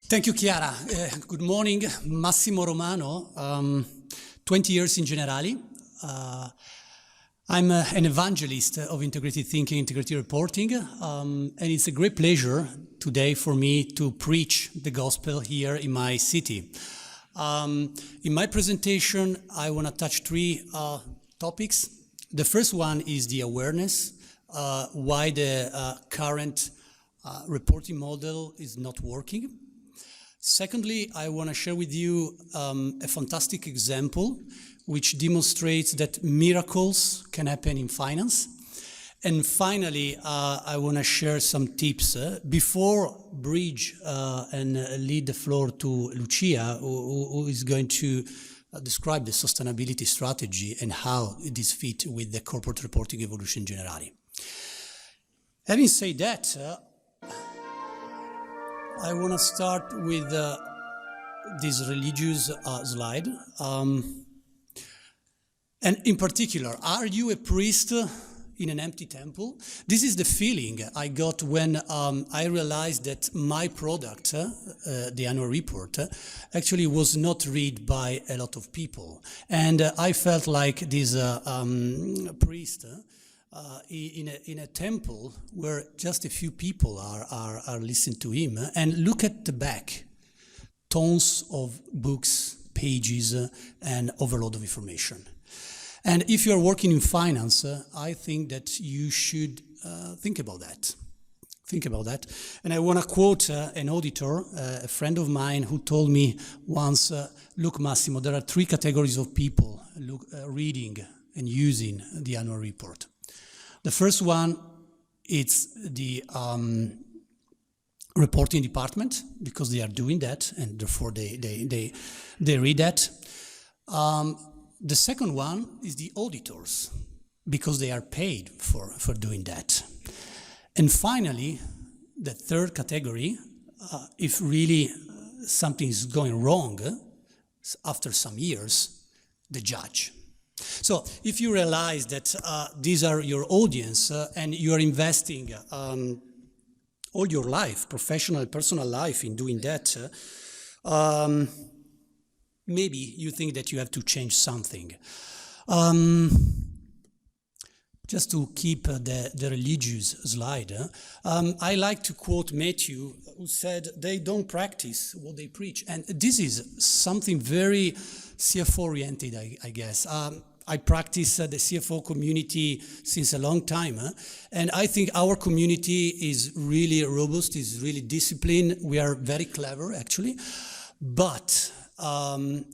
Thank you, Chiara. Good morning, Massimo Romano, 20 years in Generali. I'm an evangelist of integrated thinking, integrated reporting, and it's a great pleasure today for me to preach the gospel here in my city. In my presentation, I want to touch three topics. The first one is the awareness, why the current reporting model is not working. Secondly, I want to share with you a fantastic example which demonstrates that miracles can happen in finance. And finally, I want to share some tips before bridge and lead the floor to Lucia, who is going to describe the sustainability strategy and how it is fit with the corporate reporting evolution generally. Having said that, I want to start with this religious slide. And in particular, are you a priest in an empty temple? This is the feeling I got when I realized that my product, the annual report, actually was not read by a lot of people. And I felt like this priest in a temple where just a few people are listening to him. And look at the back, tons of books, pages, and overload of information. And if you're working in finance, I think that you should think about that. Think about that. And I want to quote an auditor, a friend of mine, who told me once, look, Massimo, there are three categories of people reading and using the annual report. The first one, it's the reporting department, because they are doing that, and therefore they read that. The second one is the auditors, because they are paid for doing that. And finally, the third category, if really something is going wrong after some years, the judge. So if you realize that these are your audience and you are investing all your life, professional and personal life, in doing that, maybe you think that you have to change something. Just to keep the religious slide, I like to quote Matthew, who said, they don't practice what they preach. And this is something very CFO-oriented, I guess. I practice the CFO community since a long time, and I think our community is really robust, is really disciplined. We are very clever, actually, but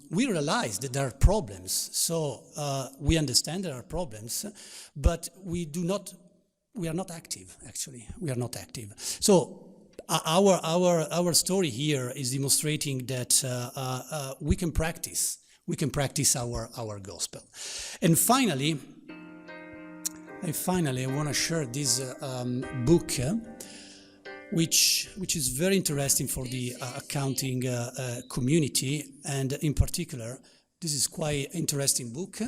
we realize that there are problems. So we understand there are problems, but we are not active, actually. We are not active. So our story here is demonstrating that we can practice. We can practice our gospel. And finally, I want to share this book, which is very interesting for the accounting community, and in particular, this is quite interesting book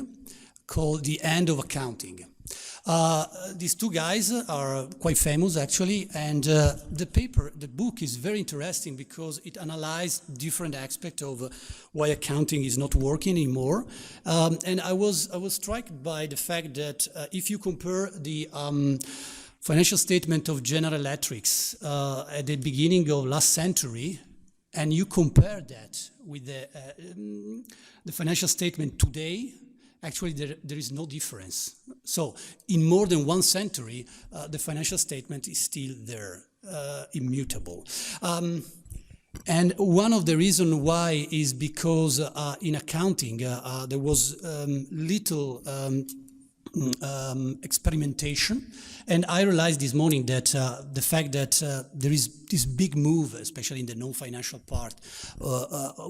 called The End of Accounting. These two guys are quite famous, actually, and the book is very interesting because it analyzes different aspects of why accounting is not working anymore. And I was struck by the fact that if you compare the financial statement of General Electric at the beginning of last century, and you compare that with the financial statement today, actually there is no difference. So in more than one century, the financial statement is still there, immutable. And one of the reasons why is because in accounting there was little experimentation. And I realized this morning that the fact that there is this big move, especially in the non-financial part,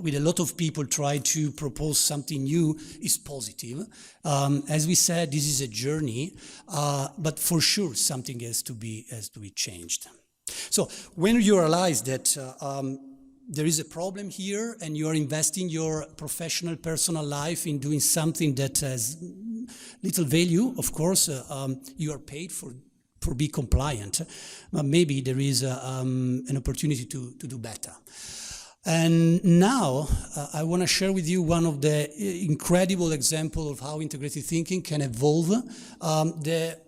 with a lot of people trying to propose something new, is positive. As we said, this is a journey, but for sure something has to be changed. So when you realize that there is a problem here and you are investing your professional, personal life in doing something that has little value, of course, you are paid for be compliant, but maybe there is an opportunity to do better. And now I want to share with you one of the incredible examples of how integrated thinking can evolve the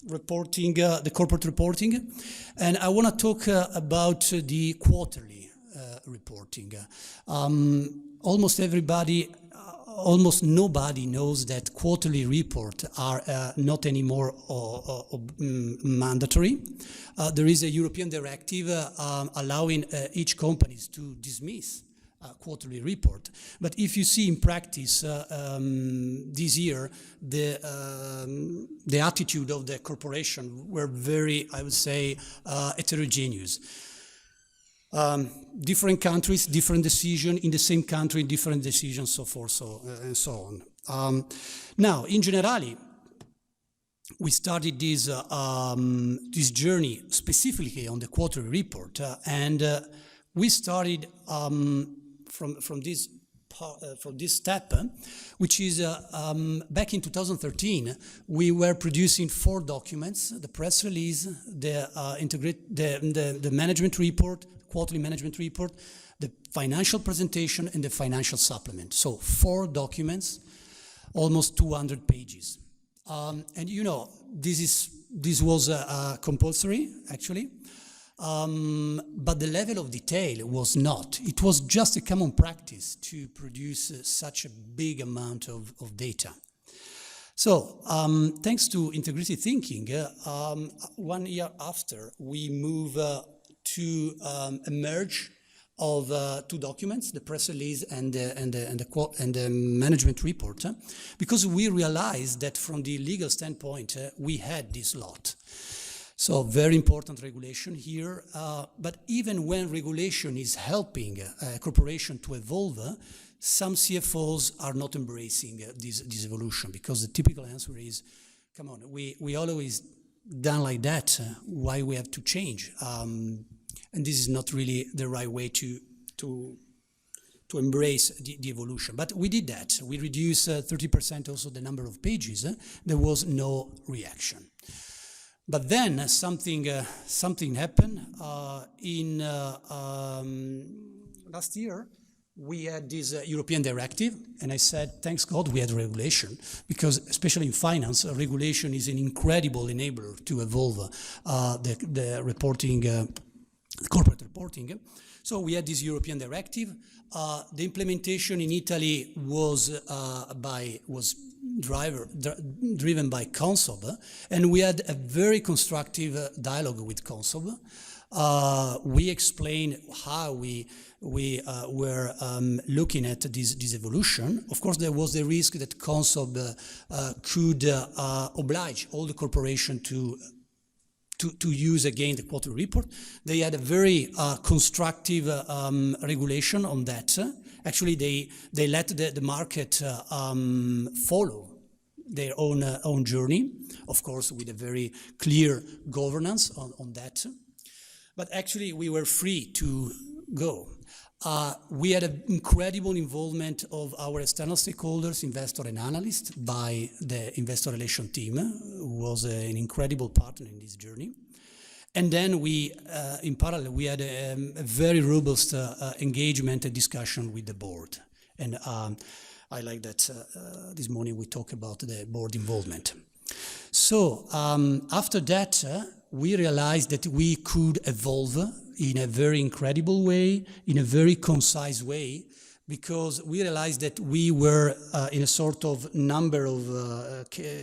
reporting, the corporate reporting. And I want to talk about the quarterly reporting. Almost nobody knows that quarterly reports are not anymore mandatory. There is a European directive allowing each company to dismiss quarterly report. But if you see in practice this year, the attitude of the corporation were very, I would say, heterogeneous. Different countries, different decision in the same country, different decisions, so forth, and so on. Now, in Generali, we started this this journey specifically on the quarterly report, and we started from this step, which is back in 2013. We were producing 4 documents: the press release, the management report, quarterly management report, the financial presentation, and the financial supplement. So 4 documents, almost 200 pages. And you know, this was compulsory, actually, but the level of detail was not. It was just a common practice to produce such a big amount of data. So, thanks to integrated thinking, 1 year after, we move to a merge of 2 documents, the press release and the management report, because we realized that from the legal standpoint, we had this lot. So very important regulation here, but even when regulation is helping a corporation to evolve, some CFOs are not embracing this evolution, because the typical answer is, come on, we always done like that, why we have to change? And this is not really the right way to embrace the evolution. But we did that. We reduced 30% also the number of pages. There was no reaction. But then something happened. In last year, we had this European directive, and I said, thanks God we had regulation, because especially in finance, regulation is an incredible enabler to evolve the reporting, corporate reporting. So we had this European directive. The implementation in Italy was driven by Consortium, and we had a very constructive dialogue with Consortium. We explained how we were looking at this evolution. Of course, there was the risk that Consortium could oblige all the corporation to use again the quarterly report. They had a very constructive regulation on that. Actually, they let the market follow their own journey, of course, with a very clear governance on that. But actually, we were free to go. We had an incredible involvement of our external stakeholders, investor and analysts, by the investor relation team, who was an incredible partner in this journey. And then we, in parallel, we had a very robust engagement and discussion with the board. And I like that this morning we talk about the board involvement. So after that, we realized that we could evolve in a very incredible way, in a very concise way, because we realized that we were in a sort of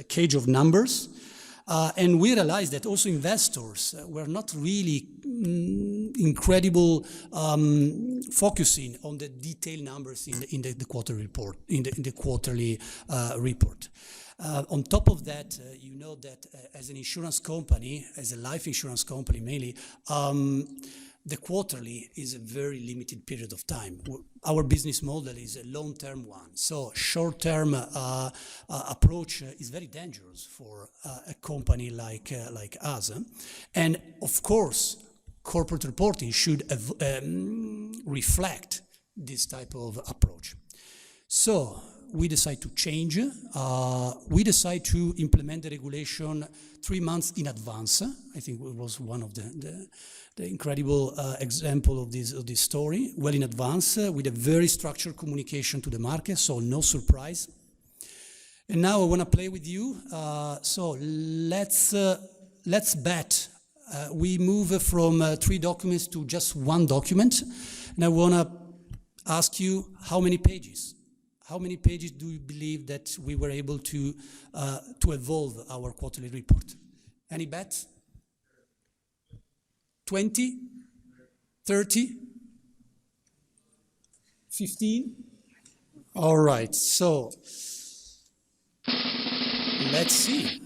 cage of numbers, and we realized that also investors were not really incredible focusing on the detailed numbers in the quarterly report. On top of that, you know that as an insurance company, as a life insurance company mainly, the quarterly is a very limited period of time. Our business model is a long-term one, so short-term approach is very dangerous for a company like us. And of course, corporate reporting should reflect this type of approach. So we decide to change. We decide to implement the regulation 3 months in advance. I think it was one of the incredible example of this story, well in advance, with a very structured communication to the market, so no surprise. And now I want to play with you. So let's bet. We move from 3 documents to just 1 document, and I want to ask you how many pages? How many pages do you believe that we were able to evolve our quarterly report? Any bets? 20? 30? 15? All right, so let's see.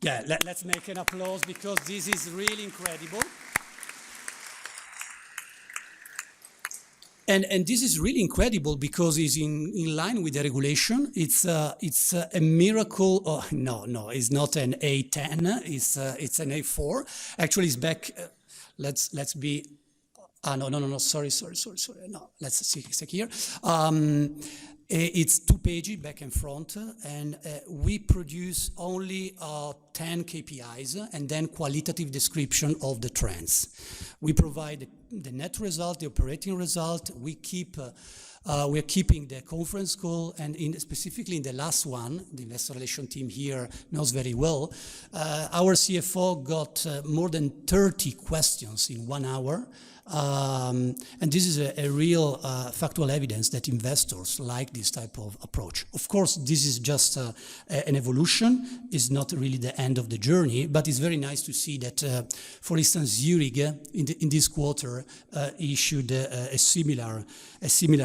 Yeah, let's make an applause because this is really incredible. And this is really incredible because it's in line with the regulation. It's a miracle. Oh, no, it's not an A10. It's an A4. Actually, it's back. Let's be. No. Sorry. No, let's see here. It's 2 pages back and front, and we produce only 10 KPIs and then qualitative description of the trends. We provide the net result, the operating result. We are keeping the conference call, and specifically in the last one, the investor relation team here knows very well. Our CFO got more than 30 questions in 1 hour. And this is a real factual evidence that investors like this type of approach. Of course, this is just an evolution. It's not really the end of the journey, but it's very nice to see that, for instance, Zurich in this quarter issued a similar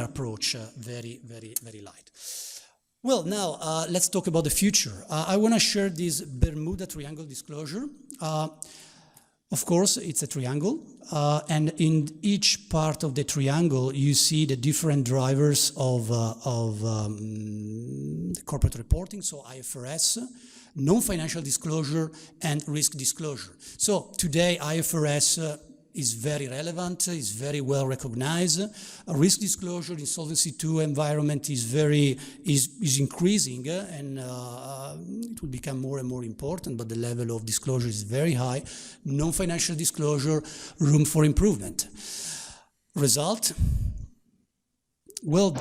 approach, very light. Well, now let's talk about the future. I want to share this Bermuda Triangle disclosure. Of course, it's a triangle, and in each part of the triangle, you see the different drivers of corporate reporting, so IFRS, non-financial disclosure, and risk disclosure. So today, IFRS is very relevant, is very well recognized. Risk disclosure in Solvency II environment is increasing, and it will become more and more important, but the level of disclosure is very high. Non-financial disclosure, room for improvement. Result? Well,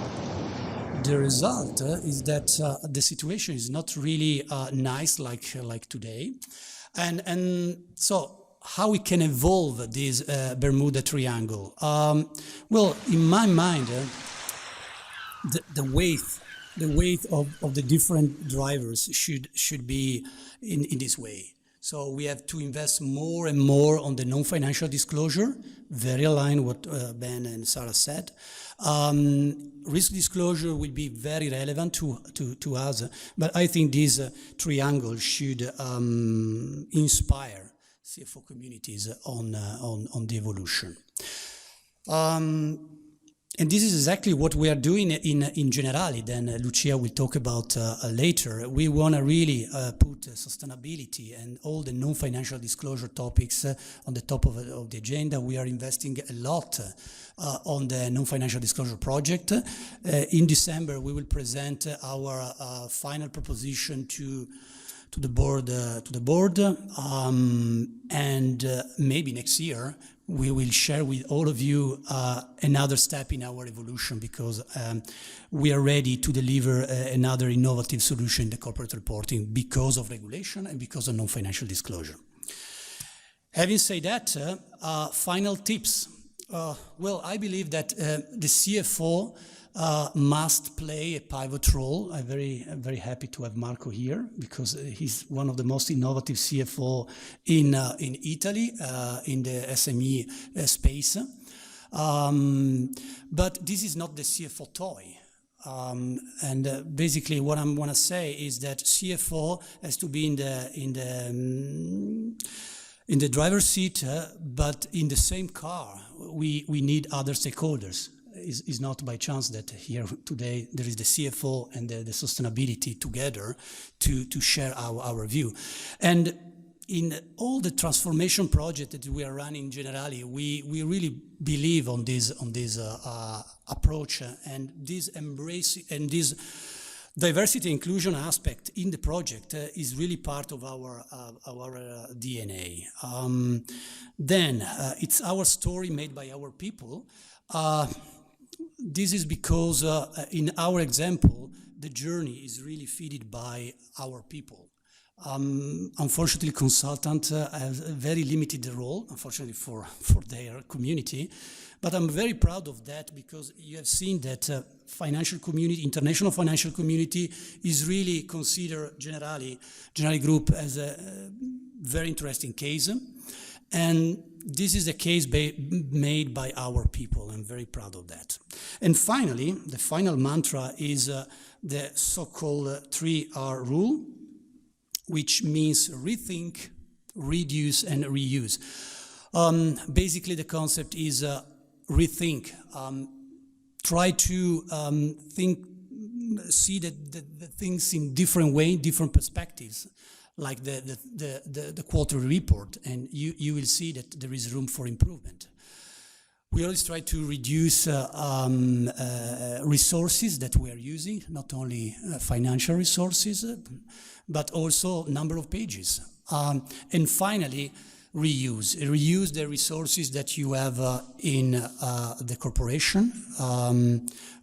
the result is that the situation is not really nice like today, and so how we can evolve this Bermuda Triangle? Well, in my mind, the weight of the different drivers should be in this way. So we have to invest more and more on the non-financial disclosure, very aligned with what Ben and Sarah said. Risk disclosure will be very relevant to us, but I think this triangle should inspire CFO communities on the evolution. And this is exactly what we are doing in Generali. Then Lucia will talk about later. We want to really put sustainability and all the non-financial disclosure topics on the top of the agenda. We are investing a lot on the non-financial disclosure project. In December, we will present our final proposition to the board, and maybe next year we will share with all of you another step in our evolution, because we are ready to deliver another innovative solution in the corporate reporting because of regulation and because of non-financial disclosure. Having said that, final tips. Well, I believe that the CFO must play a pivot role. I'm very happy to have Marco here, because he's one of the most innovative CFO in Italy, in the SME space. But this is not the CFO toy. And basically what I want to say is that CFO has to be in the driver's seat, but in the same car, we need other stakeholders. It's not by chance that here today there is the CFO and the sustainability together to share our view. And in all the transformation project that we are running in Generali, we really believe on this approach and this embrace and this Diversity inclusion aspect in the project is really part of our DNA. Then it's our story made by our people. This is because in our example, the journey is really fed by our people. Unfortunately, consultants have a very limited role, unfortunately for their community, but I'm very proud of that because you have seen that financial community, international financial community is really considered Generali Group as a very interesting case. And this is a case made by our people. I'm very proud of that. And finally, the final mantra is the so-called 3R rule, which means rethink, reduce, and reuse. Basically, the concept is rethink. Try to see the things in different way, different perspectives, like the quarterly report, and you will see that there is room for improvement. We always try to reduce resources that we are using, not only financial resources, but also number of pages. And finally, reuse the resources that you have in the corporation.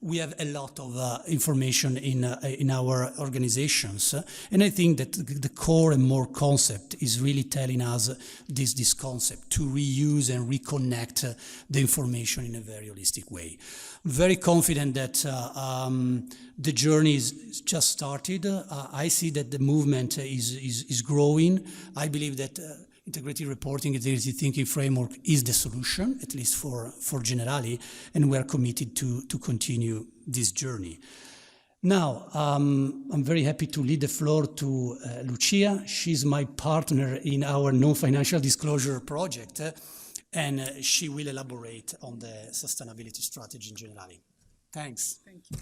We have a lot of information in our organizations, and I think that the core and more concept is really telling us this concept to reuse and reconnect the information in a very holistic way. Very confident that the journey is just started. I see that the movement is growing. I believe that integrated reporting, integrated thinking framework is the solution, at least for Generali, and we are committed to continue this journey. Now, I'm very happy to lead the floor to Lucia. She's my partner in our non-financial disclosure project, and she will elaborate on the sustainability strategy in Generali. Thanks. Thank you.